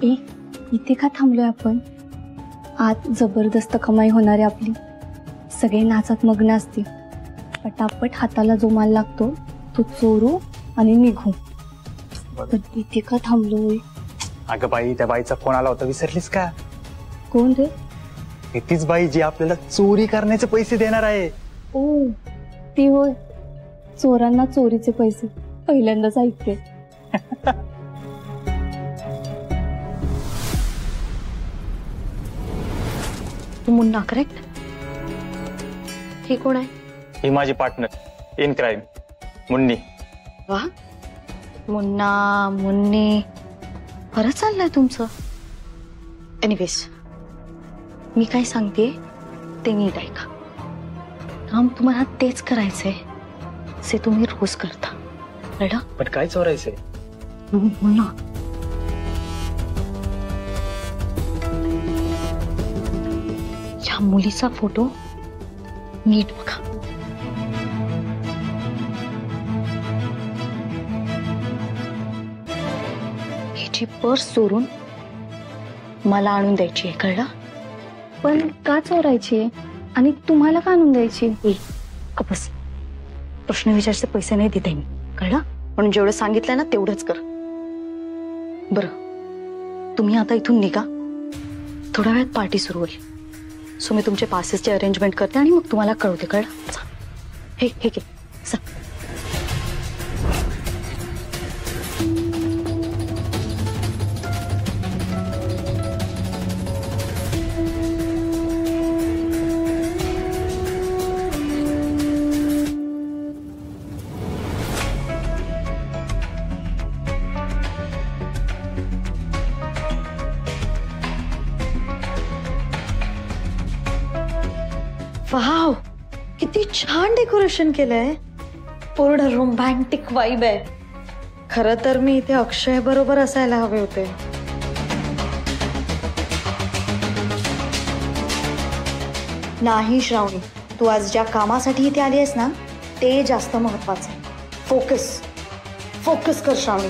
ए इथे का थांबलोय आपण? आज जबरदस्त कमाई होणार आहे आपली. सगळे नाचात मग्न असतील. पटापट हाताला जो माल लागतो तो चोरू आणि निघू. तर इथे का थांबलोय? अगं बाई, त्या बाईचा फोन आला होता, विसरलीस का? कोण रे? तीच बाई जी आपल्याला चोरी करण्याचे पैसे देणार आहे. ओ ती होय. चोरांना चोरीचे पैसे पहिल्यांदाच ऐकते. मुन्ना करेक्ट? हे कोण आहे? ही माझी पार्टनर इन क्राईम मुन्नी. वाह, मुन्ना मुन्नी बरं चाललंय तुमचं. एनिवेज मी काय सांगते ते नीट ऐका. काम तुम्हाला तेच करायचंय जे तुम्ही रोज करता, कळलं? पण काय चोरायचंय? मुन्ना या मुलीचा फोटो नीट बघा. हिची पर्स चोरून मला आणून द्यायची आहे, कळलं? पण का चोरायची आणि तुम्हाला का आणून द्यायची? बस प्रश्न विचारचे पैसे नाही देते मी, कळलं? म्हणून जेवढं सांगितलंय ना तेवढंच कर. बरं तुम्ही आता इथून निघा. थोड्या वेळात पार्टी सुरू होईल. सो मी तुमचे पासेसचे अरेंजमेंट करते आणि मग तुम्हाला कळवते, कळलं? हे हे घे सा. वाव, किती छान डेकोरेशन केलंय. पूर्ण रोमॅन्टिक वाइब आहे. खरं तर मी इथे अक्षय बरोबर असायला हवे होते. नाही श्रावणी, तू आज ज्या कामासाठी इथे आली आहेस ना ते जास्त महत्वाचं आहे. फोकस फोकस कर श्रावणी.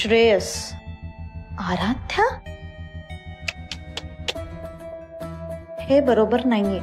श्रेयस, आराध्या, हे बरोबर नाहीये.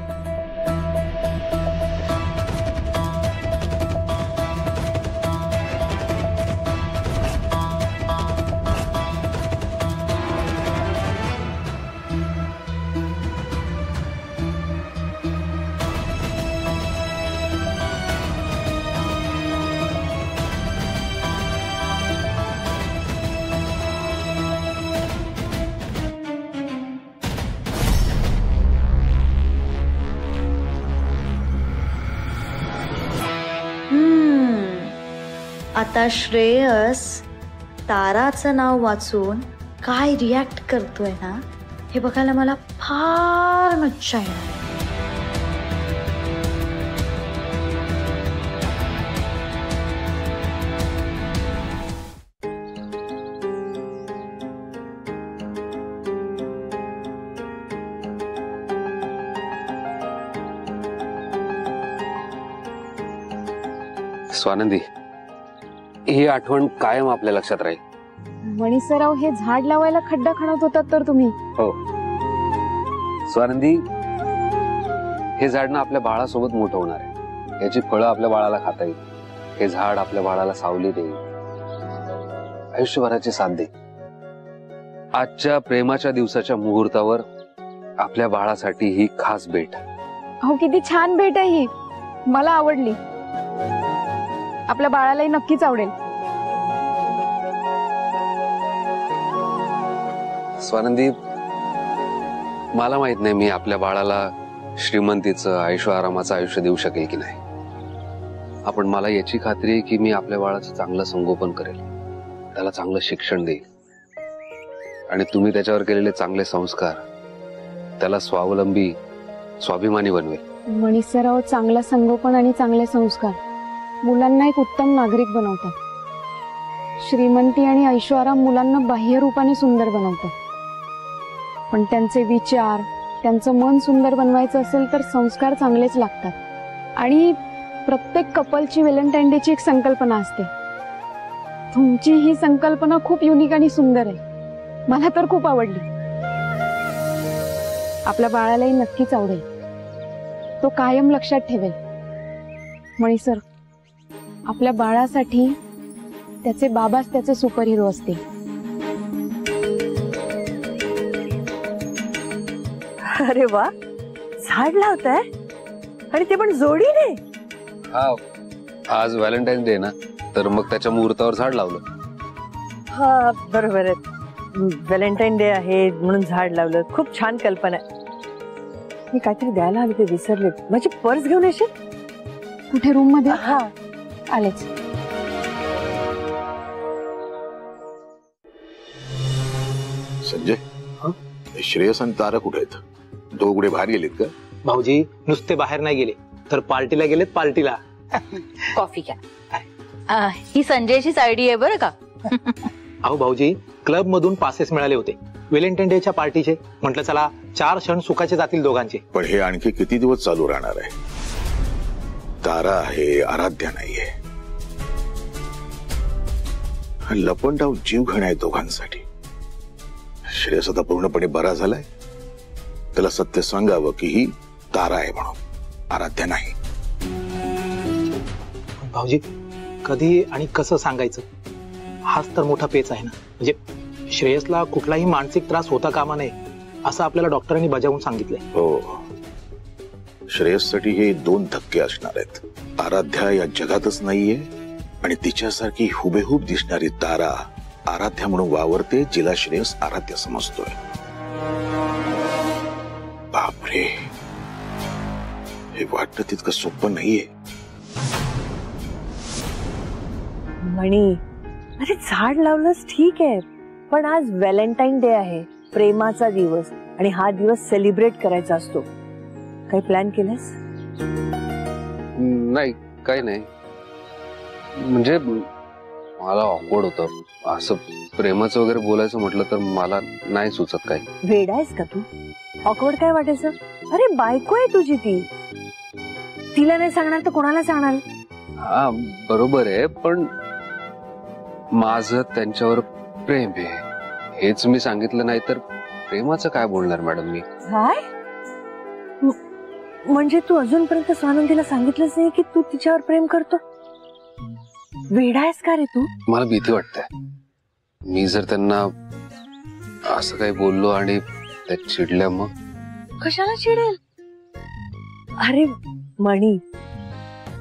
आता श्रेयस ताराचं नाव वाचून काय रिॲक्ट करतोय ना हे बघायला मला फार मज्जा येणार. स्वानंदी, ही आठवण कायम आपल्या लक्षात राहील. मणिसराव हे झाड लावायला खड्डा खणत होतात तर तुम्ही? हो स्वानंदी, हे झाड ना आपल्या बाळासोबत मोठं होणार आहे. याची फळं आपल्या बाळाला खाता येईल. हे झाड आपल्या बाळाला सावली देईल, आयुष्यभराची साथ देईल. आजच्या प्रेमाच्या दिवसाच्या मुहूर्तावर आपल्या बाळासाठी ही खास भेट. अहो किती छान भेट आहे ही, मला आवडली. आपल्या बाळालाही नक्कीच आवडेल. स्वानंदी, मला माहित नाही मी आपल्या बाळाला श्रीमंतीचं ऐशो आरामाचं आयुष्य देऊ शकेल की नाही. आपण मला याची खात्री आहे की मी आपल्या बाळाचं चांगलं संगोपन करेल, त्याला चांगलं शिक्षण देईल आणि तुम्ही त्याच्यावर केलेले चांगले संस्कार त्याला स्वावलंबी स्वाभिमानी बनवेल. मणिसराव चांगलं संगोपन आणि चांगले संस्कार मुलांना एक उत्तम नागरिक बनवतात. श्रीमंती आणि ऐश्वर्याराम मुलांना बाह्य रूपाने सुंदर बनवतात, पण त्यांचे विचार, त्यांचं मन सुंदर बनवायचं असेल तर संस्कार चांगलेच लागतात. आणि प्रत्येक कपलची व्हॅलेंटाईन डेची एक संकल्पना असते. तुमची ही संकल्पना खूप युनिक आणि सुंदर आहे, मला तर खूप आवडली. आपल्या बाळालाही नक्कीच आवडेल, तो कायम लक्षात ठेवेल. मणी सर, आपल्या बाळासाठी त्याचे बाबाच त्याचे सुपर हिरो असतील. अरे वा, झाड लावताय आणि ते पण जोडीने. हा, आज व्हॅलेंटाईन डे ना, तर मग त्याच्या मुहूर्तावर झाड लावलं. हा बरोबर आहे, व्हॅलेंटाईन डे आहे म्हणून झाड लावलं. खूप छान कल्पना आहे. मी काहीतरी द्यायला हवी, ते विसरले. माझी पर्स घेऊन येशील? कुठे? रूम मध्ये? हा आलेच. संजय, श्रेयस आणि तारा कुठे आहेत? दोघे बाहेर गेलेत का? भाऊजी नुसते बाहेर नाही गेले, तर पार्टीला गेलेत. पार्टीला कॉफी घ्या. ही संजयचीच आयडिया आहे बरं का. अहो भाऊजी, क्लब मधून पासेस मिळाले होते व्हॅलेंटाईन डेच्या पार्टीचे. म्हटलं चला 4 क्षण सुखाचे जातील दोघांचे. पण हे आणखी किती दिवस चालू राहणार आहे? तारा आहे, आराध्या नाहीये. लपंडाव जीव घेणं आहे दोघांसाठी. श्रेयस आता पूर्णपणे बरा झालाय, त्याला सत्य सांगावं की ही तारा आहे म्हणून, आराध्या नाही. भाऊजी, कधी आणि कसं सांगायचं, हाच तर मोठा पेच आहे ना. म्हणजे श्रेयसला कुठलाही मानसिक त्रास होता कामा नये असं आपल्याला डॉक्टरांनी बजावून सांगितलंय. हो, श्रेयससाठी हे 2 धक्के असणार आहेत. आराध्या या जगातच नाहीये आणि तिच्यासारखी हुबेहूब दिसणारी तारा आराध्या म्हणून वावरते, जिला श्रेयस आराध्या समजतोय. बापरे, हे वाटतं तितकं सोपं नाहीये. म्हणी, अरे झाड लावलंच ठीक आहे, पण आज व्हॅलेंटाईन डे आहे, प्रेमाचा दिवस, आणि हा दिवस सेलिब्रेट करायचा असतो. काही प्लॅन केलंस? नाही, काही नाही. म्हणजे मला ऑकवर्ड होतं असं प्रेमाचं वगैरे बोलायचं म्हटलं तर मला नाही सुचत काही. वेडा आहेस का तू? ऑकवर्ड काय वाटायचं? अरे बायको आहे तुझी ती, तिला नाही सांगणार तर कोणाला सांगणार? हा बरोबर आहे, पण माझं त्यांच्यावर प्रेम आहे हेच मी सांगितलं नाही तर प्रेमाचं काय बोलणार मॅडम मी. काय म्हणजे तू अजूनपर्यंत स्वानंदीला सांगितलंच नाही की तू तिच्यावर प्रेम करतो? वेडा आहेस का रे तू? मला भीती वाटते, मी जर त्यांना असं काही बोललो आणि त्या चिडल्या मग. कशाला चिडेल? अरे मणी,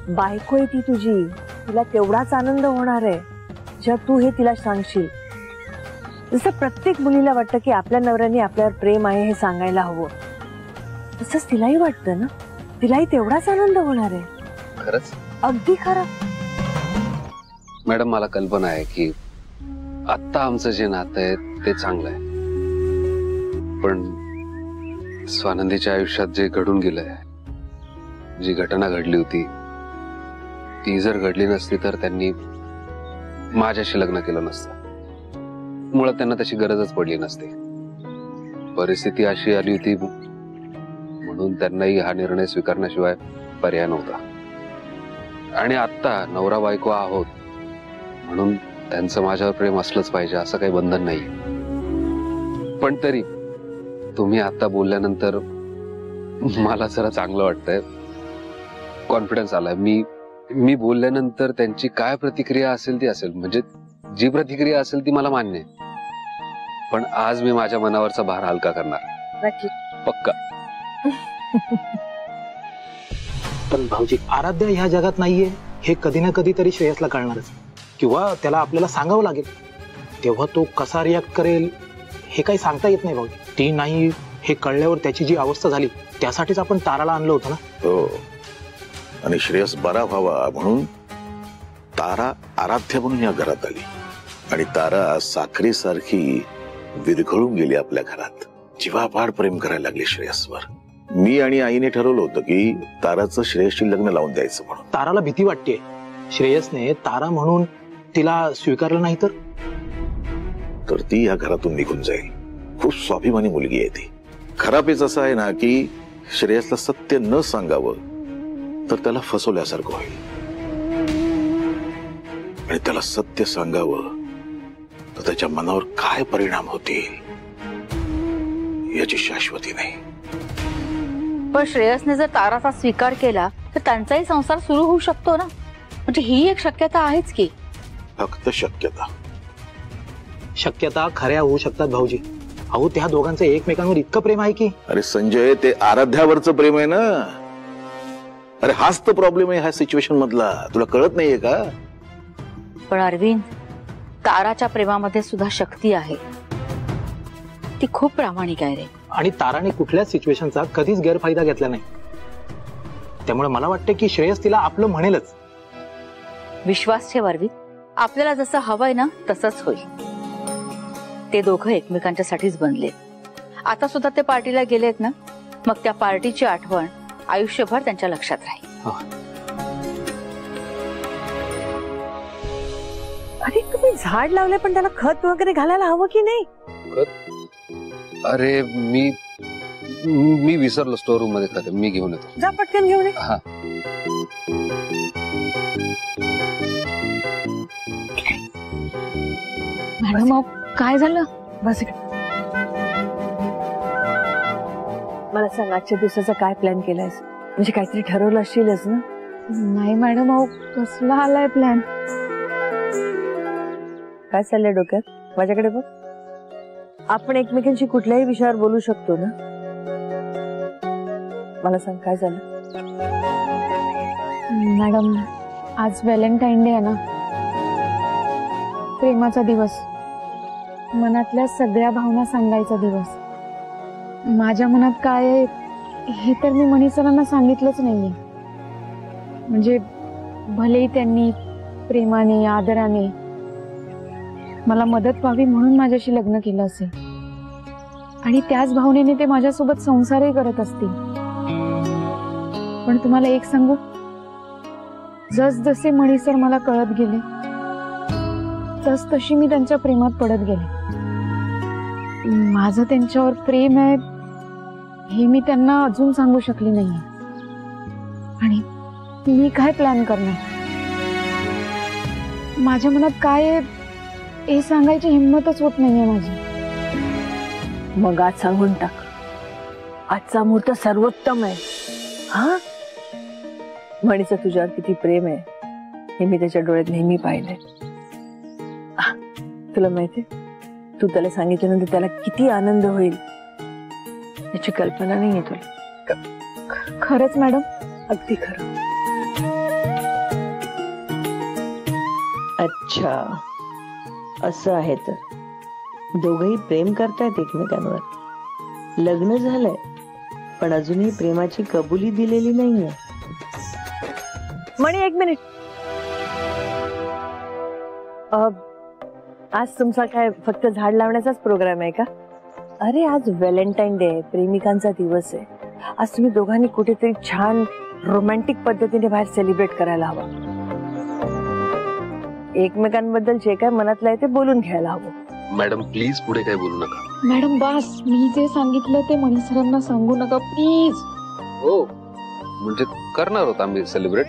बायको आहे ती तुझी, तिला तेवढाच आनंद होणार आहे जेव्हा तू हे तिला सांगशील. जसं प्रत्येक मुलीला वाटतं की आपल्या नवऱ्याने आपल्यावर प्रेम आहे हे सांगायला हवं, तसंच तिलाही वाटतं ना, तिलाही तेवढाच आनंद होणार आहे. खरंच? अगदी खरं. मॅडम, मला कल्पना आहे की आता आमचं जे नातं आहे ते चांगलं आहे, पण स्वानंदीच्या आयुष्यात जे घडून गेलंय, जी घटना घडली होती ती जर घडली नसती तर त्यांनी माझ्याशी लग्न केलं नसतं. मुळात त्यांना त्याची गरजच पडली नसती. परिस्थिती अशी आली होती म्हणून त्यांनाही हा निर्णय स्वीकारण्याशिवाय पर्याय नव्हता. आणि आता नवरा बायको आहोत म्हणून त्यांचं माझ्यावर प्रेम असलंच पाहिजे असं काही बंधन नाही. पण तरी तुम्ही आता बोलल्यानंतर मला जरा चांगलं वाटतंय, कॉन्फिडन्स आलाय. मी बोलल्यानंतर त्यांची काय प्रतिक्रिया असेल ती असेल, म्हणजे जी प्रतिक्रिया असेल ती मला मान्य आहे, पण आज मी माझ्या मनावरचा भार हलका करणार. पक्का. पण भाऊजी, आराध्या ह्या जगात नाहीये हे कधी ना कधी तरी श्रेयसला कळणारच, किंवा त्याला आपल्याला सांगावं लागेल. तेव्हा तो कसा रिॲक्ट करेल हे काही सांगता येत नाही भाऊजी. ती नाही हे कळल्यावर त्याची जी अवस्था झाली त्यासाठीच आपण ताराला आणलं होतं ना. हो, आणि श्रेयस बरा व्हावा म्हणून तारा आराध्य म्हणून या घरात आली, आणि तारा साखरेसारखी विरघळून गेली आपल्या घरात. जीवापाड प्रेम करायला लागली श्रेयसवर. मी आणि आईने ठरवलं होतं की ताराचं श्रेयसशी लग्न लावून द्यायचं म्हणून. ताराला भीती वाटते श्रेयसने तारा म्हणून तिला स्वीकारलं नाही तर ती या घरातून निघून जाईल. खूप स्वाभिमानी मुलगी आहे ती. खराबच असं आहे ना की श्रेयसला सत्य न सांगावं तर त्याला फसवल्यासारखं होईल, आणि त्याला सत्य सांगावं तर त्याच्या मनावर काय परिणाम होतील याची शाश्वती नाही. पण श्रेयसने जर ताराचा स्वीकार केला तर त्यांचाही संसार सुरू होऊ शकतो ना. म्हणजे ही एक शक्यता आहेच की. फक्त शक्यता. शक्यता खऱ्या होऊ शकतात भाऊजी. अहो त्या दोघांचं एकमेकांवर इतकं प्रेम आहे की. अरे संजय, ते आराध्यावरचं प्रेम आहे ना. अरे हाच तर प्रॉब्लेम आहे ह्या सिच्युएशन मधला. तुला कळत नाहीये का? पण अरविंद, ताराच्या प्रेमामध्ये सुद्धा शक्ती आहे. ती खूप प्रामाणिक आहे रे. आणि ताराने कुठल्याच सिच्युएशनचा कधीच गैरफायदा घेतला नाही. त्यामुळे मला वाटतं की श्रेयस तिला आपलं म्हणेलच. विश्वास ठेव अरविंद, आपल्याला जसं हवंय ना तसंच होईल. ते दोघं एकमेकांच्या साठीच बनले. आता सुद्धा ते पार्टीला गेलेत ना, मग त्या पार्टीची आठवण आयुष्यभर त्यांच्या लक्षात राहील. अरे तुम्ही झाड लावले पण त्याला खत वगैरे घालायला हवं की नाही? अरे मी विसरलो स्टोर रूम मध्ये खत. मी घेऊन येतो. जा पटकन घेऊन ये. हा. मॅडम अहो, काय झालं? बस इकडे. मला सांग, आजच्या दिवसाचा काय प्लॅन केलायस? म्हणजे काहीतरी ठरवलं असशीलच ना? नाही मॅडम अहो, कसला आलाय प्लॅन? काय चाललंय डोक्यात? माझ्याकडे बघ. आपण एकमेकांशी कुठल्याही विषयावर बोलू शकतो ना. मला सांग काय झालं? मॅडम आज व्हॅलेंटाईन डे आहे ना, प्रेमाचा दिवस, मनातल्या सगळ्या भावना सांगायचा दिवस. माझ्या मनात काय आहे हे तर मी मणी सरांना सांगितलंच नाहीये. म्हणजे भलेही त्यांनी प्रेमाने आदराने मला मदत व्हावी म्हणून माझ्याशी लग्न केलं असेल, आणि त्याच भावनेने ते माझ्यासोबत संसारही करत असतील. पण तुम्हाला एक सांगू, जसजसे मणी सर मला कळत गेले तस तशी मी त्यांच्या प्रेमात पडत गेले. माझं त्यांच्यावर प्रेम आहे हे मी त्यांना अजून सांगू शकले नाहीये. आणि मी काय प्लॅन करणार? माझ्या मनात काय आहे हे सांगायची हिंमतच होत नाहीये माझी. मग आज सांगून टाक. आजचा मुहूर्त सर्वोत्तम आहे. हा, म्हणीचं तुझ्यावर किती प्रेम आहे हे मी त्याच्या डोळ्यात नेहमी पाहिलंय. तुला माहितीये, तू त्याला सांगितल्यानंतर त्याला किती आनंद होईल याची कल्पना नाहीये तुला. खरंच मॅडम? अगदी खरं. अच्छा, असं आहे तर दोघही प्रेम करतायत एकमेकांवर. लग्न झालंय पण अजूनही प्रेमाची कबुली दिलेली नाहीये. मणी, एक मिनिट. आज तुमचा काय फक्त झाड लावण्याचाच प्रोग्राम आहे का? अरे आज व्हॅलेंटाईन डे आहे, प्रेमिकांचा दिवस आहे. आज तुम्ही दोघांनी कुठेतरी छान रोमॅन्टिक पद्धतीने बाहेर सेलिब्रेट करायला हवं. एकमेकांबद्दल जे काय मनातलं आहे ते बोलून घ्यायला हवं. मॅडम प्लीज पुढे काय बोलू नका. मॅडम बस, मी जे सांगितलं ते मणी सरांना सांगू नका प्लीज. हो, म्हणजे करणार होत आम्ही सेलिब्रेट.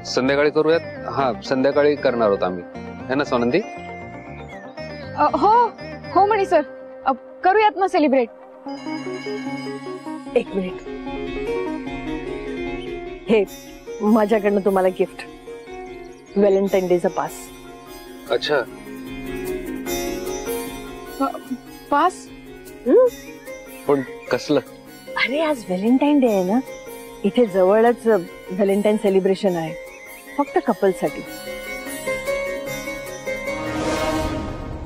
संध्याकाळी करूयात. हा, संध्याकाळी करणार होत आम्ही, है ना सोनंदी? हो हो मणी सर, करूयात ना सेलिब्रेट. एक मिनिट. हे माझ्याकडनं तुम्हाला गिफ्ट, व्हॅलेंटाईन डेचा पास. अच्छा, पास? पण कसलं? अरे आज व्हॅलेंटाईन डे आहे ना, इथे जवळच व्हॅलेंटाईन सेलिब्रेशन आहे फक्त कपलसाठी.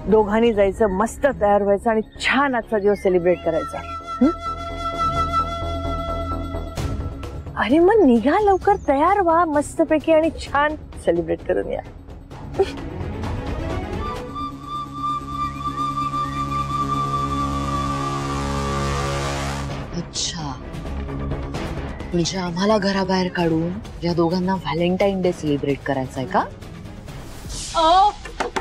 दोघांनी जायचं, मस्त तयार व्हायचं आणि छान आजचा दिवस सेलिब्रेट करायचा. अरे मग निघा लवकर, तयार व्हा मस्तपैकी आणि छान सेलिब्रेट करून या. अच्छा, म्हणजे आम्हाला घराबाहेर काढून या दोघांना व्हॅलेंटाईन डे सेलिब्रेट करायचा आहे का?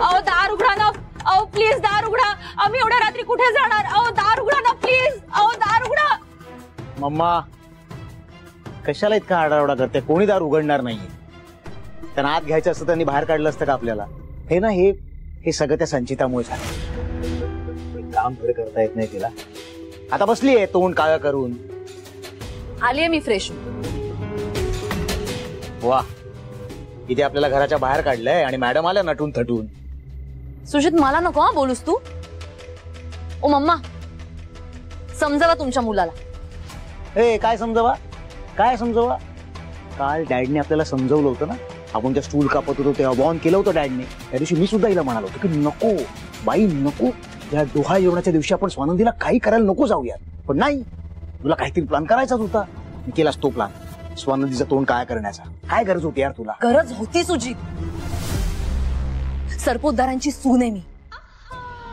अहो दार उघडा ना, अहो प्लीज दार उघडा, आम्ही एवढ्या रात्री कुठे जाणार, अहो दार उघडा ना प्लीज, अहो दार उघडा. मम्मा कशाला इतका आरडाओरडा करते? कोणी दार उघडणार नाहीये. त्यांना आत घ्यायचं असतं त्यांनी बाहेर काढलं असतं का आपल्याला? हे ना हे सगळं त्या संचितामुळे झालं. काम थोडे करता येत नाही तिला. आता बसली आहे तोंड काळं करून. आलीये मी फ्रेश. वा, इथे आपल्याला घराच्या बाहेर काढलंय आणि मॅडम आल्या नटून थटून. सुजित मला नको हा बोलूस तू. ओ मम्मा समजावा तुमच्या मुलाला. ए काय समजवा, काय समजवा? काल डॅडने आपल्याला समजवलं होतं ना, आपण त्या स्टूल कापत होतो तेव्हा वॉर्न केलं होतं डॅडने. त्या दिवशी मी सुद्धा हिला म्हणालो होतो की नको बाई नको, या डोहा जेवणाच्या दिवशी आपण स्वानंदीला काही करायला नको जाऊयात. पण नाही, तुला काहीतरी प्लॅन करायचाच होता, केलास तो प्लॅन. स्वानंदीचं तोंड काय करण्याचा काय गरज होती यार तुला? गरज होती सुजित. सरपोतदारांची सून आहे मी,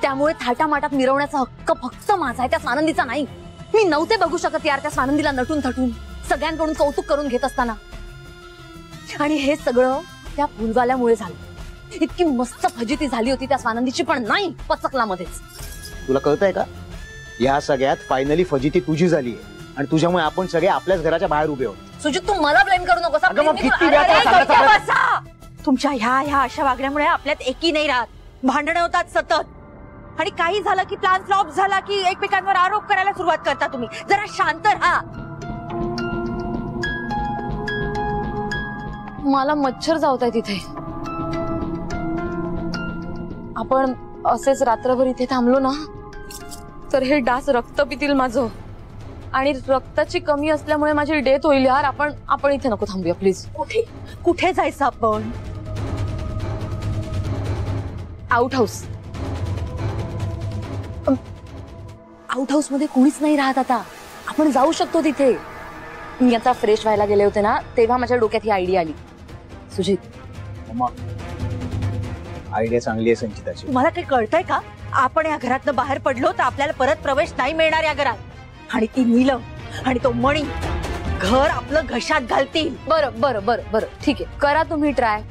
त्यामुळे थाटामाटात मिरवण्याचा हक्क फक्त माझा आहे, त्या स्वानंदीचा नाही. मी नव्हते बघू शकत यार त्या स्वानंदीला नटून थटून सगळ्यांकडून कौतुक करून घेत असताना. आणि हे सगळं त्या फुलवाल्यामुळे झालं. इतकी मस्त फजिती झाली होती त्या स्वानंदीची, पण नाही पचकला मध्येच. तुला कळतंय का, या सगळ्यात फायनली फजिती तुझी झालीये आणि तुझ्यामुळे आपण सगळे आपल्याच घराच्या बाहेर उभे आहोत. सुजित तू मला ब्लेम करू नकोस. तुमच्या ह्या अशा वागण्यामुळे आपल्यात एकी नाही राहत, भांडणं होतात सतत. आणि काही झालं की प्लॅन फ्लॉप झाला की एकमेकांवर आरोप करायला सुरुवात करता तुम्ही. जरा शांत राहा. मला मच्छर चावताय तिथे. आपण असेच रात्रभर इथे थांबलो ना तर हे डास रक्त पितील माझं, आणि रक्ताची कमी असल्यामुळे माझी डेथ होईल यार. आपण इथे नको थांबूया प्लीज. कुठे जायचं आपण? Out house. आउट हाऊस मध्ये कोणीच नाही राहत आता, आपण जाऊ शकतो तिथे. मी आता फ्रेश व्हायला गेले होते ना तेव्हा माझ्या डोक्यात ही आयडिया आली. सुजित मम्मा, आयडिया चांगली आहे संचिताची. तुम्हाला काही कळतंय का? आपण या घरातनं बाहेर पडलो तर आपल्याला परत प्रवेश नाही मिळणार या घरात. आणि ती नीलम आणि तो मणी घर आपलं घशात घालतील. बरं बरं बरं बरं ठीक आहे, करा तुम्ही ट्राय.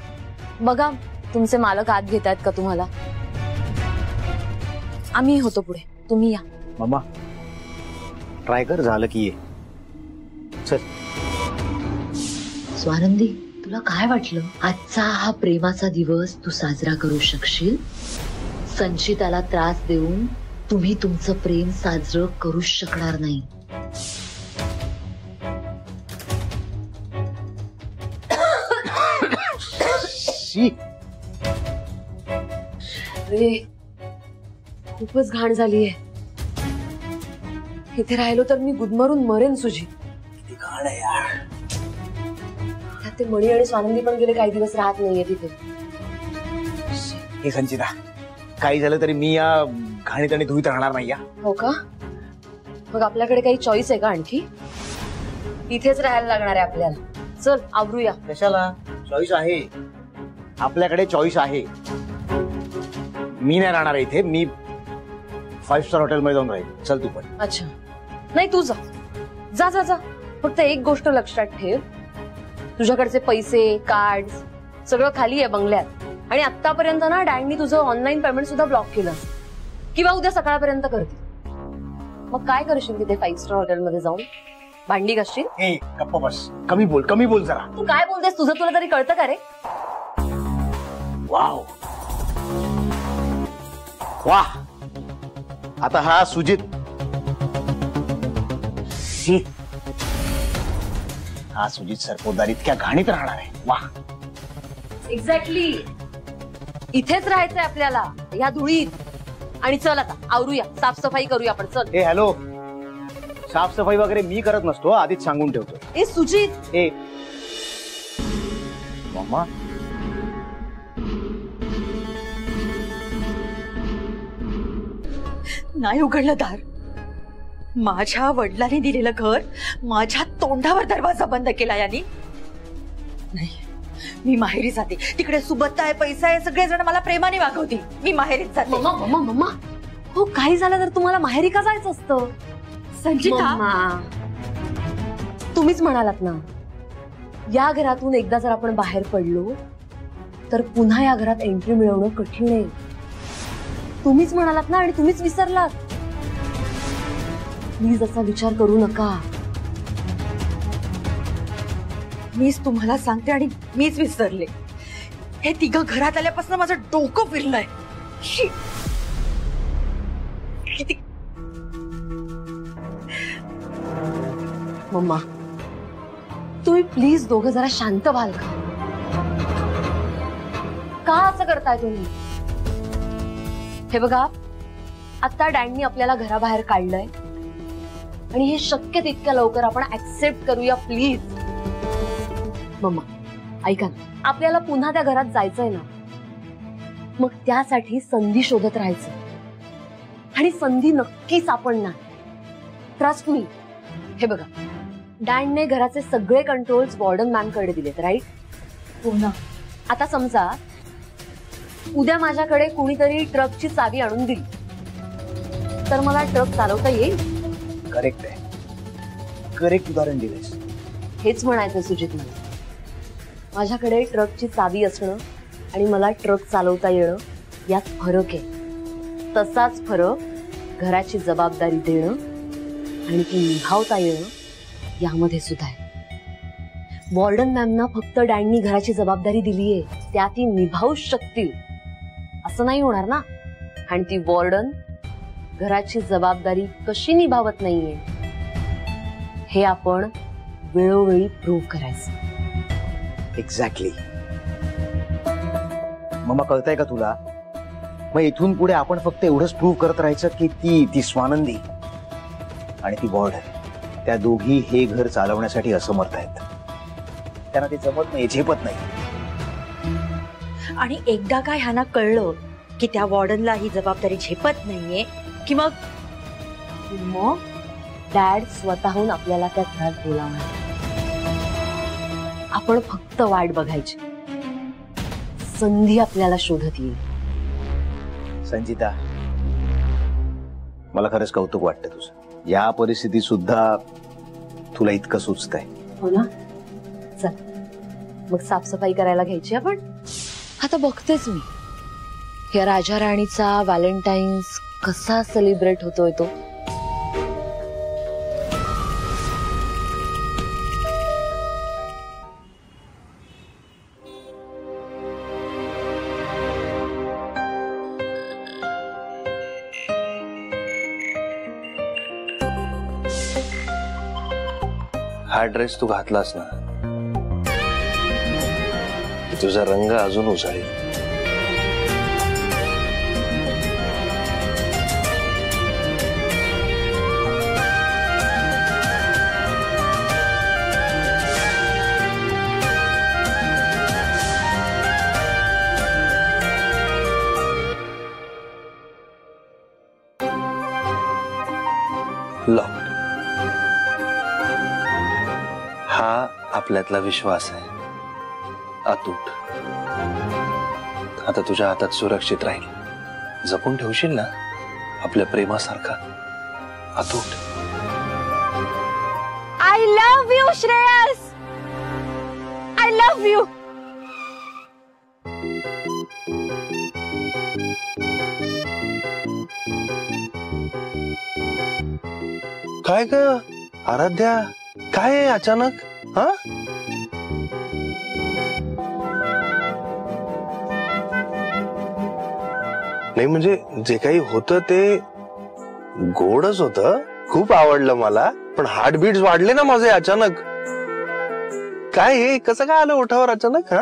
बघा तुमचे मालक आत घेत आहेत का तुम्हाला. आम्ही होतो पुढे, तुम्ही या. मम्मा ट्राय कर, झालं की ये. चल. स्वानंदी तुला काय वाटलं आजचा हा प्रेमाचा दिवस तू साजरा करू शकशील? संचिताला त्रास देऊन तुम्ही तुमचं प्रेम साजरं करू शकणार नाही. अरे खूपच घाण झालीये. इथे राहिलो तर मी गुदमरून मरेन. सुजी किती घाण आहे यार. त्यात ते मणी आणि स्वानंदी पण गेले काही दिवस राहत नाहीये तिथे. हे संचिता, काही झालं तरी मी या घाणीत आणि धुईत राहणार नाही या. हो का? मग आपल्याकडे काही चॉईस आहे का आणखी? इथेच राहायला लागणार आहे आपल्याला. चल आवरूया. कशाला? चॉईस आहे आपल्याकडे, चॉईस आहे. मी नाही राहणार इथे, मी 5 स्टार हॉटेल मध्ये जाऊन राहील. चल तू पण. अच्छा नाही तू जा जा जा जा. फक्त एक गोष्ट लक्षात ठेव, तुझ्याकडचे पैसे कार्ड सगळं खाली आहे बंगल्यात. आणि आतापर्यंत ना डॅडनी तुझं ऑनलाईन पेमेंट सुद्धा ब्लॉक केलं किंवा उद्या सकाळपर्यंत करतील. मग काय करशील तिथे 5 स्टार हॉटेलमध्ये जाऊन? भांडी घासशील? ए गप्प बस, कमी बोल जरा. तू काय बोलतेस? तुझं तुला तरी कळतं का रे? वाव वाह, आता हा सुजित हा सुजित सरपोतदार इतक्या घाणीत राहणार आहे. वाह एक्झॅक्टली. इथेच राहायचंय आपल्याला या धुळीत. आणि चल आता आवरूया, साफसफाई करूया आपण. चल. ए हॅलो, साफसफाई वगैरे मी करत नसतो, आधीच सांगून ठेवतो. ए सुजित. ए मम्मा, नाही उघडलं दार. माझ्या वडिलांनी दिलेलं घर, माझ्या तोंडावर दरवाजा बंद केला यांनी. नाही, मी माहेरी जाते. तिकडे सुबत्ता आहे, पैसा आहे, सगळेजण मला प्रेमाने वागवतील. मी माहेरीच जाते. मम्मा मम्मा मम्मा, हो काही झालं तर तुम्हाला माहेरी का जायचं असतं? संचिता, तुम्हीच म्हणालात ना, या घरातून एकदा जर आपण बाहेर पडलो तर पुन्हा या घरात एंट्री मिळवणं कठीण आहे. तुम्हीच म्हणालात ना आणि तुम्हीच विसरलात. प्लीज असा विचार करू नका. मीच तुम्हाला सांगते आणि मीच विसरले. हे तिघं घरात आल्यापासून माझं डोकं फिरलंय. शी. किती मम्मा, तुम्ही प्लीज दोघं जरा शांत व्हाल का असं करताय तुम्ही? हे बघा, आता डॅडनी आपल्याला घराबाहेर काढलंय आणि हे शक्य तितक्या लवकर आपण ऍक्सेप्ट करूया प्लीज. मम्मा ऐका ना, आपल्याला पुन्हा त्या घरात जायचंय ना, मग त्यासाठी संधी शोधत राहायचं आणि संधी नक्की सापडणार. Trust me. हे बघा, डॅनने घराचे सगळे कंट्रोल्स वॉर्डन मॅम कडे दिलेत, राईट? हो ना. आता समजा उद्या माझ्याकडे कुणीतरी ट्रकची चावी आणून दिली तर मला ट्रक चालवता येईल? करेक्ट आहे. करेक्ट उदाहरण दिलेस. हेच म्हणायचं सुजित मला. माझ्याकडे ट्रकची चावी असणं आणि मला ट्रक चालवता येणं यात फरक आहे. तसाच फरक घराची जबाबदारी देणं आणि ती निभावता येणं यामध्ये सुद्धा आहे. वॉर्डन मॅमना फक्त डॅननी घराची जबाबदारी दिलीये, त्या ती निभावूच शकतील असं नाही होणार ना. आणि ती वॉर्डन घराची जबाबदारी कशी निभावत नाहीये हे आपण वेळोवेळी प्रूव्ह करायचं. एक्झॅक्टली. मम्मा, कळतंय का तुला? मग इथून पुढे आपण फक्त एवढंच प्रूव्ह करत राहायचं की ती स्वानंदी आणि ती वॉर्डन त्या दोघी हे घर चालवण्यासाठी असमर्थ आहेत. त्यांना ते जमत नाही, झेपत नाही. आणि एकदा काय ह्यांना कळलं की त्या वॉर्डनला ही जबाबदारी झेपत नाहीये की मग डॅड स्वतःहून आपल्याला त्या घरात बोलावणार. आपण फक्त वाट बघायची. संधी आपल्याला शोधत येईल. संजिता, मला खरंच कौतुक वाटतं तुझं. या परिस्थितीत सुद्धा तुला इतकं सुचतंय. हो ना. चल मग साफसफाई करायला घ्यायची आपण. आता बघतेच मी या राजा राणीचा व्हॅलेंटाईन्स कसा सेलिब्रेट होतोय तो. हा ड्रेस तू घातलास ना की तुझा रंग अजून उजळेल. लॉक. हा आपल्यातला विश्वास आहे, अतूट. आता तुझ्या हातात सुरक्षित राहील. जपून ठेवशील ना आपल्या प्रेमासारखा अतूट. I love you Shreyas. I love you. काय ग आराध्या, काय आहे अचानक? हा, नाही म्हणजे जे काही होतं ते गोडच होतं, खूप आवडलं मला. पण हार्टबीट्स वाढले ना माझे अचानक. काय हे कसं काय आलं ओठावर अचानक? हा,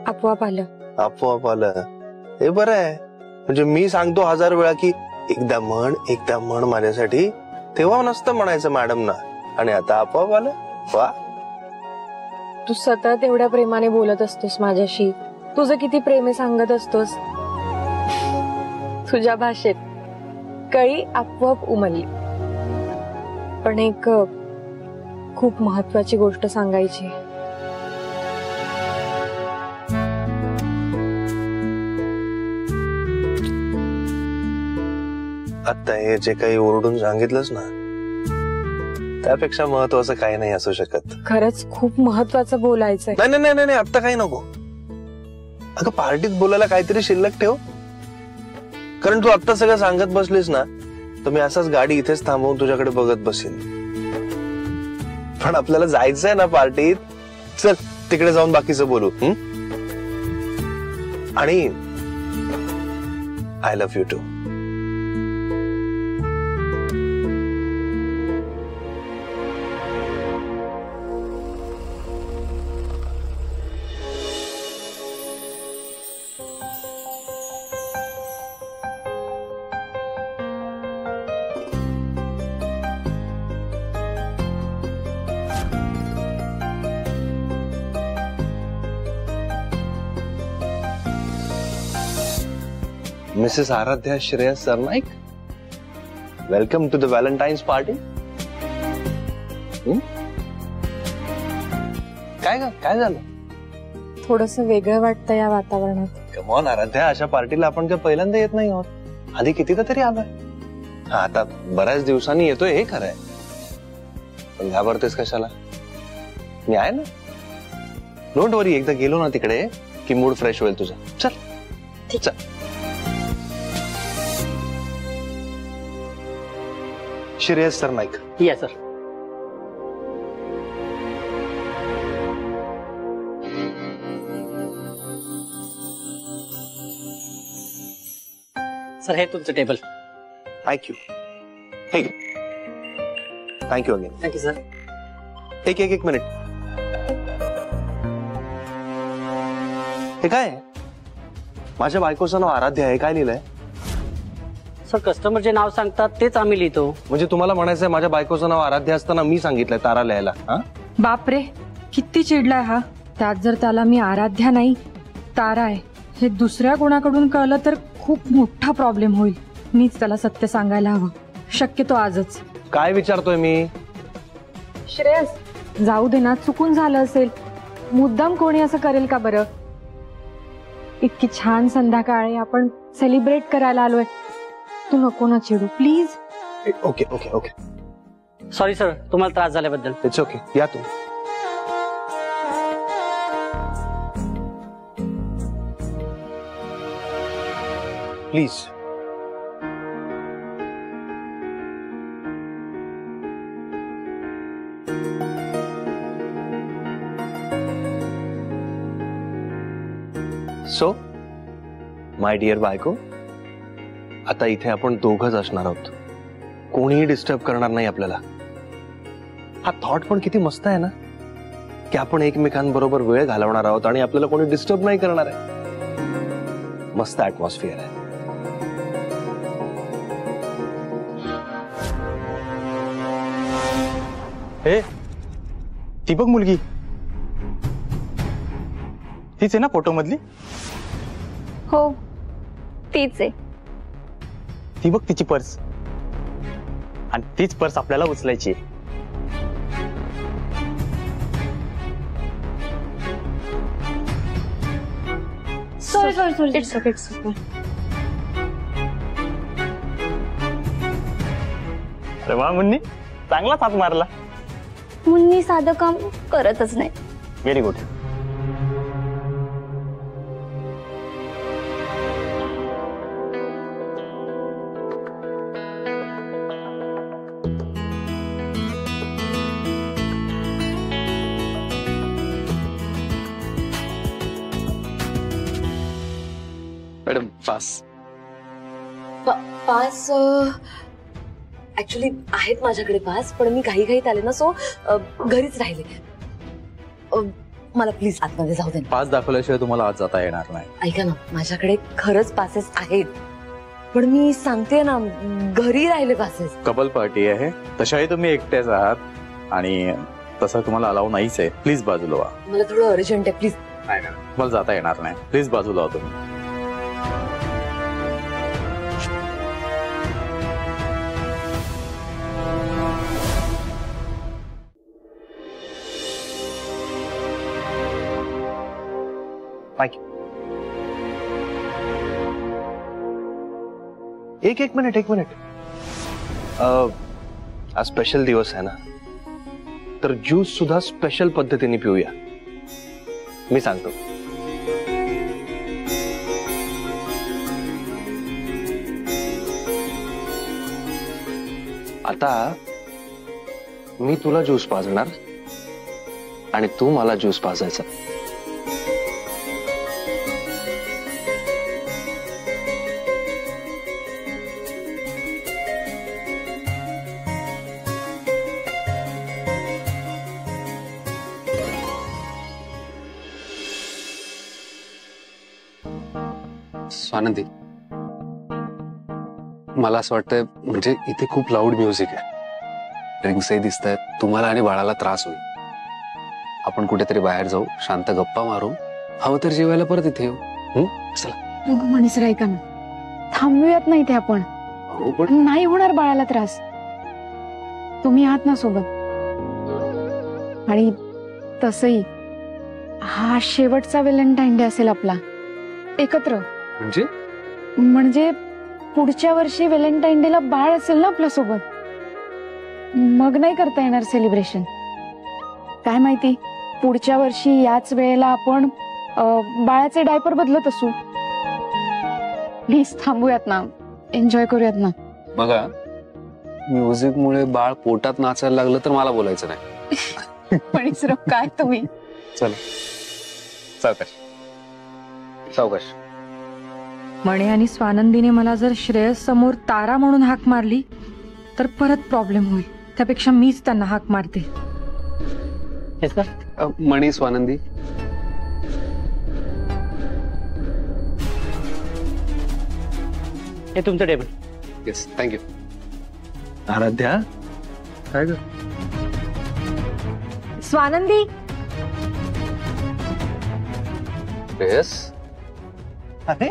आपोआप आलं. आपोआप आलं हे बरं आहे. म्हणजे मी सांगतो 1000 वेळा की एकदा म्हण माझ्यासाठी, तेव्हा नसतं म्हणायचं मॅडम ना, आणि आता आपोआप आलं. वा, तू सतत एवढ्या प्रेमाने बोलत असतोस माझ्याशी. तुझं किती प्रेम आहे सांगत असतोस. तुझ्या भाषेत कळी आपोआप उमलली. पण एक खूप महत्वाची गोष्ट सांगायची. आता हे जे काही ओरडून सांगितलंस ना त्यापेक्षा महत्वाचं काही नाही असू शकत. खरंच खूप महत्वाचं बोलायचंय. नाही नाही नाही, आता काही नको. अगं पार्टीत बोलायला काहीतरी शिल्लक ठेव. कारण तू आता सगळं सांगत बसलीस ना, तर मी असाच गाडी इथेच थांबवून तुझ्याकडे बघत बसेन. पण आपल्याला जायचंय ना पार्टीत. चल तिकडे जाऊन बाकीचं बोलू. आणि I love you too. Mrs. Aradhya Shreyas Sarnaik, welcome to the Valentine's party. काय झालं? थोडस वेगळं वाटतं या वातावरणात. कम ऑन आराध्या, अशा पार्टीला आपण काय पहिल्यांदा येत नाही आहोत. आधी कितीदा तरी आलोय. आता बऱ्याच दिवसांनी येतोय हे खरंय, पण घाबरतेस कशाला? मी आहे ना. डोंट वरी, एकदा गेलो ना तिकडे की मूड फ्रेश होईल तुझा. चल चल. Shreyas Sarnaik. Yes sir. Sir हे तुमचं टेबल. थँक्यू. हे थँक्यू अगेन. Thank you sir. एक मिनिट. हे काय? माझ्या बायकोचं नाव आराध्या आहे. काय लिहिलंय? सर कस्टमर जे नाव सांगतात तेच आम्ही लिहितो. म्हणजे तुम्हाला म्हणायचंय माझ्या बायकोचं नाव आराध्या असताना मी सांगितलंय तारा लिहायला? बापरे, किती चिडलाय हा. त्यात जर त्याला मी आराध्या नाही तारा आहे हे दुसऱ्या कोणाकडून कळलं तर खूप मोठा प्रॉब्लेम होईल. मीच त्याला सत्य सांगायला हवं, शक्यतो आजच. काय विचारतोय मी? श्रेयस, जाऊ दे ना, चुकून झालं असेल. मुद्दाम कोणी असं करेल का बरं? इतकी छान संध्याकाळी आपण सेलिब्रेट करायला आलोय. तू नको ना चिडू please. Okay okay okay. Sorry sir तुम्हाला त्रास झाल्याबद्दल. It's okay. या तू. प्लीज. सो माय डिअर बायको, आता इथे आपण दोघंच असणार आहोत. कोणीही डिस्टर्ब करणार नाही आपल्याला. हा थॉट पण किती मस्त आहे ना, की आपण एकमेकांबरोबर वेळ घालवणार आहोत आणि आपल्याला कोणी डिस्टर्ब नाही करणार आहे. मस्त ऍटमॉस्फिअर आहे. हे ती बघ मुलगी, तीच आहे ना फोटो मधली? हो तीच आहे. ती बघ तिची पर्स, आणि तीच पर्स आपल्याला उचलायची आहे. सॉरी. अरे वा मुन्नी, चांगलाच हात मारला. मुन्नी साधं काम करतच नाही. Very good. Madam pass. Pass actually आहेत माझ्याकडे पास, पण मी घाईघाईत आले ना, सो घरीच राहिले. मला प्लीज आतमध्ये जाऊ दे. पास दाखवल्याशिवाय तुम्हाला आज जाता येणार नाही. ऐका ना, माझ्याकडे खरंच पासेस आहेत, पण मी सांगते ना, घरी राहिले पासेस. कपल पार्टी आहे, तशाही तुम्ही एकट्याच आहात आणि तसं तुम्हाला अलाव नाहीच आहे. प्लीज बाजूला व्हा. मला थोडं अर्जंट आहे, प्लीज. नाही तुम्हाला जाता येणार नाही. प्लीज बाजूला व्हा तुम्ही. एक मिनिट. आज स्पेशल दिवस आहे ना, तर ज्यूस सुद्धा स्पेशल पद्धतीने पिऊया. मी सांगतो. आता मी तुला ज्यूस पाजणार आणि तू मला ज्यूस पाजायचा. स्वानंदी, मला असं वाटतंय म्हणजे इथे खूप लाऊड म्युझिक आहे, ड्रिंक्सही दिसत आहेत, तुम्हाला आणि बाळाला त्रास होईल. आपण कुठेतरी बाहेर जाऊ, शांत गप्पा मारू, हवं तर जेवायला परत इथे येऊ. चला. मनीस ऐका ना, थांबूयात नाही ते आपण. नाही होणार बाळाला त्रास. तुम्ही आहात ना सोबत. आणि तसही हा शेवटचा व्हॅलेंटाईन डे असेल आपला एकत्र. म्हणजे पुढच्या वर्षी व्हॅलेंटाईन डेला बाळ असेल ना आपल्या सोबत, मग नाही करता येणार सेलिब्रेशन. काय माहिती पुढच्या वर्षी याच वेळेला आपण बाळाचे डायपर बदलत असू. प्लीज थांबूयात ना, एन्जॉय करूयात ना. बघा, म्युझिक मुळे बाळ पोटात नाचायला लागलं तर मला बोलायचं नाही. पण काय तुम्ही. चला सावकाश सावकाश. मणे आणि स्वानंदीने मला जर श्रेयस समोर तारा म्हणून हाक मारली तर परत प्रॉब्लेम होईल. त्यापेक्षा मीच त्यांना हाक मारते. मणी, स्वानंदी, हे तुमचं टेबल. Yes, thank you. आराध्या, काय ग? स्वानंदी. येस. अरे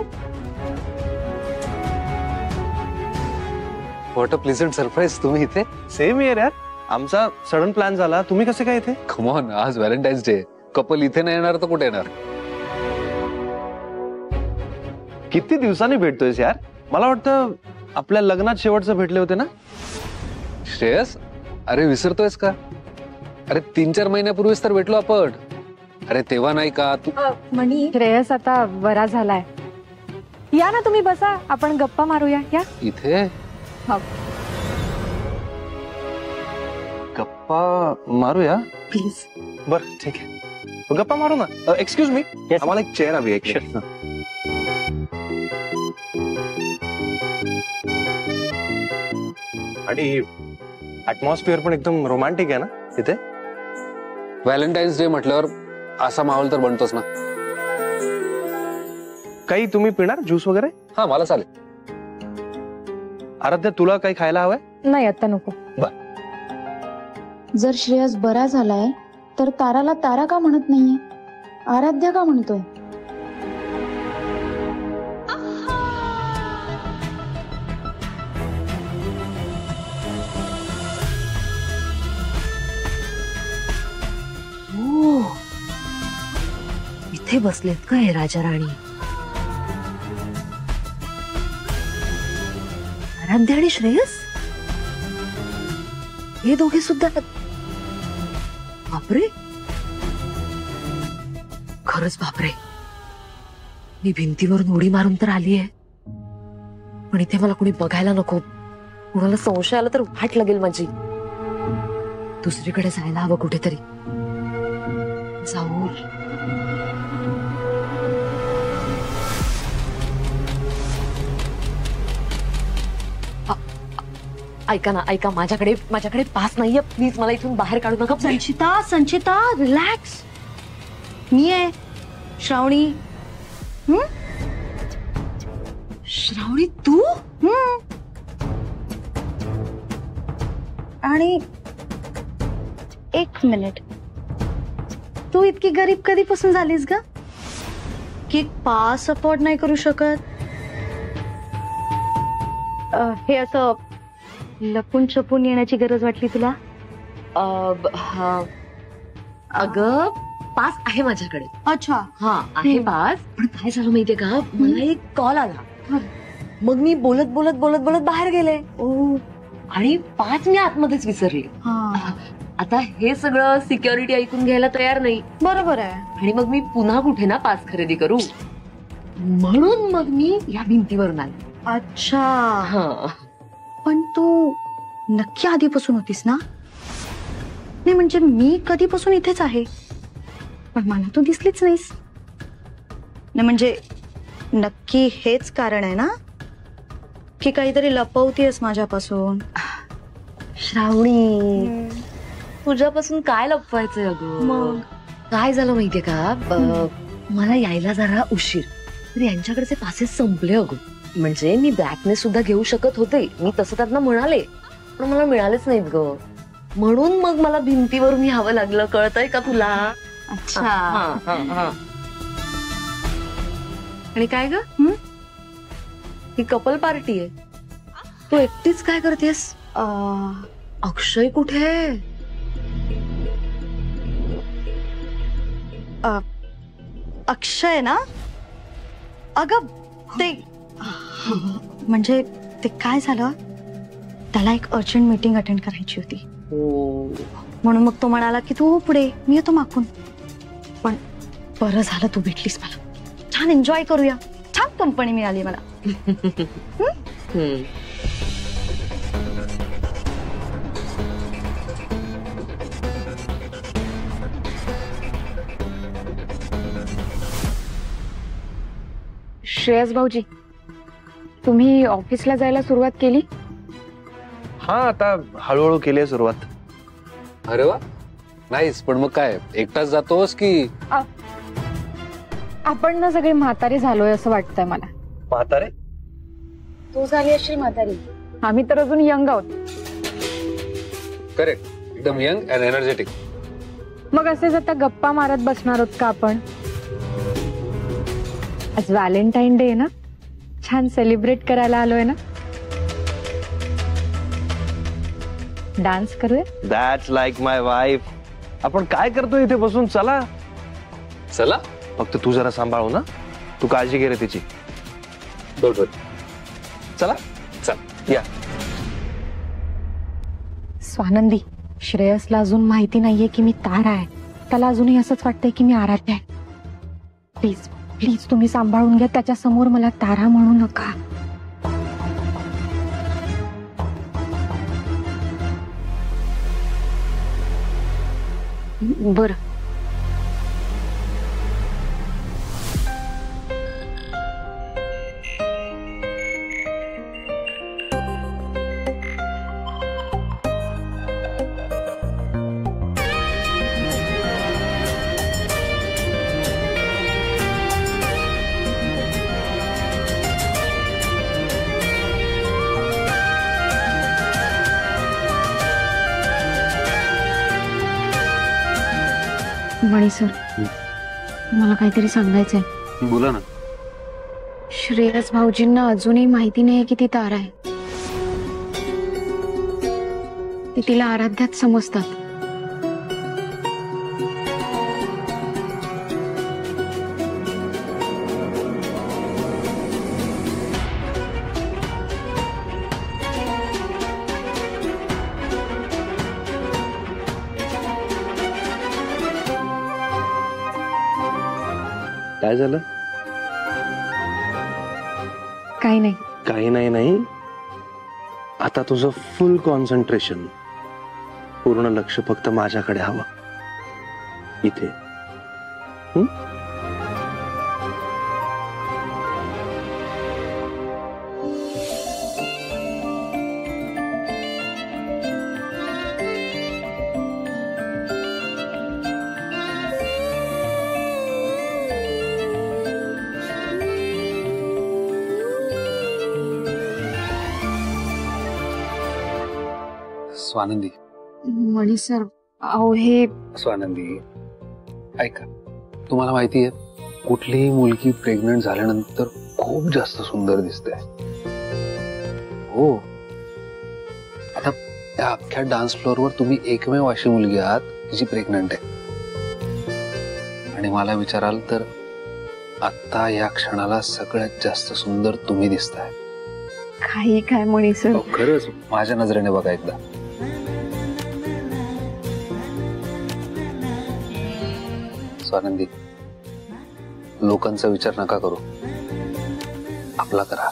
व्हॉट अ प्लीझंट सरप्राईज, तुम्ही इथे. सेम इयर यार. आमचा सडन प्लॅन झाला, तुम्ही कसे काय इथे? कम ऑन, आज व्हॅलेंटाईन्स डे. कपल इथे नाही येणार तर कुठे येणार? किती दिवसांनी भेटतोयस यार. मला वाटतं आपल्या लग्नात शेवटचं भेटले होते ना. श्रेयस, अरे विसरतोयस का? अरे 3-4 महिन्यापूर्वीच तर भेटलो आपण. अरे तेव्हा नाही का तू? मणी, श्रेयस आता बरा झालाय. या ना तुम्ही, बसा, आपण गप्पा मारूया. या इथे. गप्पा मारूया प्लीज. बर ठीक आहे, गप्पा मारू ना. एक्सक्यूज मी, आम्हाला एक चेअर हवी आहे. आणि ऍटमॉस्फिअर पण एकदम रोमॅन्टिक आहे ना तिथे. व्हॅलेंटाईन्स डे म्हटल्यावर असा माहोल तर बनतोच ना. काही तुम्ही पिणार ज्यूस वगैरे? हा, मला चालेल. आराध्या, तुला काही खायला हवंय? नाही, आता नको. जर श्रेयस बरा झालाय तर ताराला तारा का म्हणत नाहीये, आराध्या का म्हणतोय? इथे बसलेत का हे राजा राणी? आराध्या आणि श्रेयस, हे दोघे सुद्धा. बापरे, खरंच बापरे. मी भिंतीवरून उडी मारून तर आलीये, पण इथे मला कोणी बघायला नको. कुणाला संशय आला तर वाट लागेल माझी. दुसरीकडे जायला हवं कुठेतरी. जाऊ. ऐका ना, ऐका, माझ्याकडे पास नाहीये. प्लीज मला इथून बाहेर काढू नका. संचिता रिलॅक्स. मी आहे श्रावणी. श्रावणी, तू? आणि एक मिनिट, तू इतकी गरीब कधीपासून झालीस ग की पास अफोर्ड नाही करू शकत? हे असं लपून छपून येण्याची गरज वाटली तुला? अगं, पास आहे माझ्याकडे. अच्छा. हा, आहे पास. पण काय झालं माहितीये का, मला एक कॉल आला. मग मी बोलत बोलत बोलत बोलत बाहेर गेले. आणि पास मी आतमध्येच विसरले. आता हे सगळं सिक्युरिटी ऐकून घ्यायला तयार नाही. बरोबर आहे. आणि मग मी पुन्हा कुठे ना पास खरेदी करू, म्हणून मग मी या भिंतीवरून आले. अच्छा. हा, पण तू नक्की आधीपासून होतीस ना? नाही म्हणजे मी कधीपासून इथेच आहे, पण मला तू दिसलीच नाहीस. नाही म्हणजे नक्की हेच कारण आहे ना की काहीतरी लपवतीयस माझ्यापासून? श्रावणी, तुझ्यापासून काय लपवायचंय अगं? मग काय झालं माहितीये का, मला यायला जरा उशीर, तर यांच्याकडचे पासेस संपले अगं. म्हणजे मी ब्लॅकने सुद्धा घेऊ शकत होते, मी तसं त्यांना म्हणाले, पण मला मिळालेच नाहीत ग. म्हणून मग मला भिंतीवरून यावं लागलं. कळतंय का तुला? अच्छा. आणि काय ग, ही कपल पार्टी आहे, तू एकटीच काय करतेस? अक्षय कुठे? अक्षय ना? अगं ते म्हणजे ते काय झालं, त्याला एक अर्जंट मीटिंग अटेंड करायची होती, म्हणून मग तो म्हणाला की तू पुढे, मी येतो मागून. पण बरं झालं तू भेटलीस मला, छान एन्जॉय करूया, छान कंपनी मिळाली मला. श्रेयस भाऊजी, तुम्ही ऑफिसला जायला सुरुवात केली? हा, आता हळूहळू केली आहे सुरुवात. अरे वा, नाहीच. पण मग काय एकटाच जातोस की? आपण ना सगळे म्हातारे झालोय असं वाटतंय मला. म्हातारे? तू झाली असेल म्हातारी, आम्ही तर अजून यंग आहोत. करेक्ट, एकदम यंग अँड एनर्जेटिक. मग असेच आता गप्पा मारत बसणार आहोत का आपण? आज व्हॅलेंटाईन डे ना, छान सेलिब्रेट करायला आलोय ना. डान्स करूया? That's like my wife. आपण काय करतोय इथे बसून? चला चला. फक्त तू जरा सांभाळू ना, तू काळजी घे रे तिची. चला चल या. स्वानंदी, श्रेयसला अजून माहिती नाहीये की मी तारा आहे. त्याला अजूनही असंच वाटतंय की मी आराध्य आहे. प्लीज प्लीज तुम्ही सांभाळून घ्या, त्याच्या समोर मला तारा म्हणू नका. बरं. मणी सर, मला काहीतरी सांगायचंय. बोला ना. श्रेयस भाऊजींना अजूनही माहिती नाहीये की ती तारा आहे. ते तिला आराध्यात समजतात. काय झालं? काही नाही. काही नाही. नाही, आता तुझं फुल कॉन्सन्ट्रेशन, पूर्ण लक्ष फक्त माझ्याकडे हवं इथे. स्वानंदी. मणी सर, अहो हे स्वानंदी ऐका, तुम्हाला माहितीये कुठलीही मुलगी प्रेग्नंट झाल्यानंतर खूप जास्त सुंदर दिसते. हो, आता त्या अख्ख्या डान्स फ्लोअरवर तुम्ही एकमेव अशी मुलगी आहात जी प्रेग्नंट आहे. आणि मला विचाराल तर आता या क्षणाला सगळ्यात जास्त सुंदर तुम्ही दिसताय. काही काय मणी सर, खरंच माझ्या नजरेने बघा एकदा. स्वानंदी, लोकांचा विचार नका करू, आपला करा.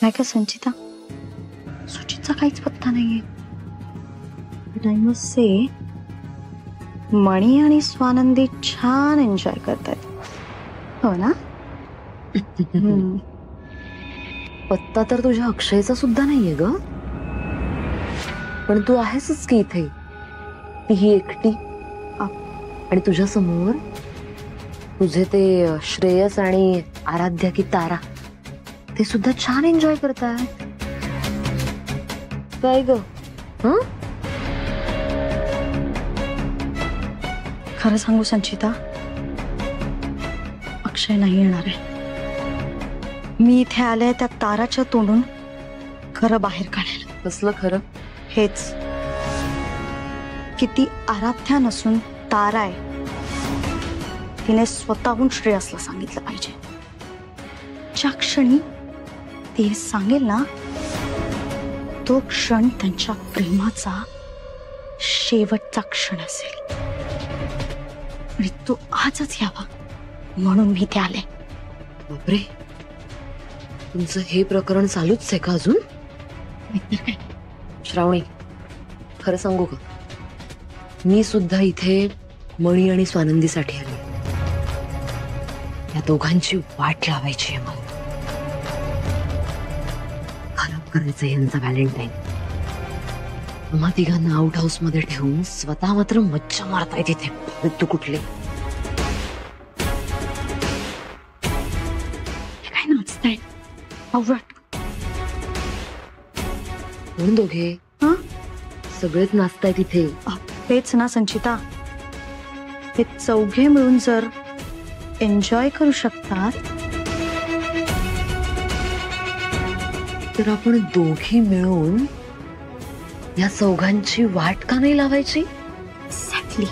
नाही का संचिता, सुचितचा काहीच पत्ता नाहीये. बट आय मस्ट से मणी आणि स्वानंदी छान एन्जॉय करतायत, हो ना? पत्ता तर तुझ्या अक्षयचा सुद्धा नाहीये ग, पण तू आहेसच की इथे, ही एकटी. आणि तुझ्या समोर तुझे ते श्रेयस आणि आराध्या की तारा ते सुद्धा छान एन्जॉय करतात. काय ग? खरं सांगू संचिता, अक्षय नाही येणार आहे. मी इथे आले त्या ताराच्या तोंडून खरं बाहेर काढायला. कसलं खरं? हेच किती आराध्या नसून तारा आहे, तिने स्वतःहून श्रेयसला सांगितलं पाहिजे. ज्या क्षणी ते सांगेल ना, तो क्षण त्यांच्या प्रेमाचा शेवटचा क्षण असेल. आणि तो आजच यावा म्हणून मी ते आले. बापरे, तुमचं हे प्रकरण चालूच आहे का अजून? श्रावणी, खरं सांगू का, मी सुद्धा इथे मणी आणि स्वानंदीसाठी आले. या दोघांची वाट लावायची आहे मला. खराब करायचं यांचा व्हॅलेंटाईन. मग तिघांना आउट हाऊस मध्ये ठेवून स्वतः मात्र मज्जा मारताय तिथे. तू कुठले काय नाचताय? कोण दोघे? सगळेच नाचताय तिथे. तेच ना संचिता, हे चौघे मिळून जर एन्जॉय करू शकतात तर आपण दोघी मिळून या चौघांची वाट का नाही लावायची? एक्झॅक्टली.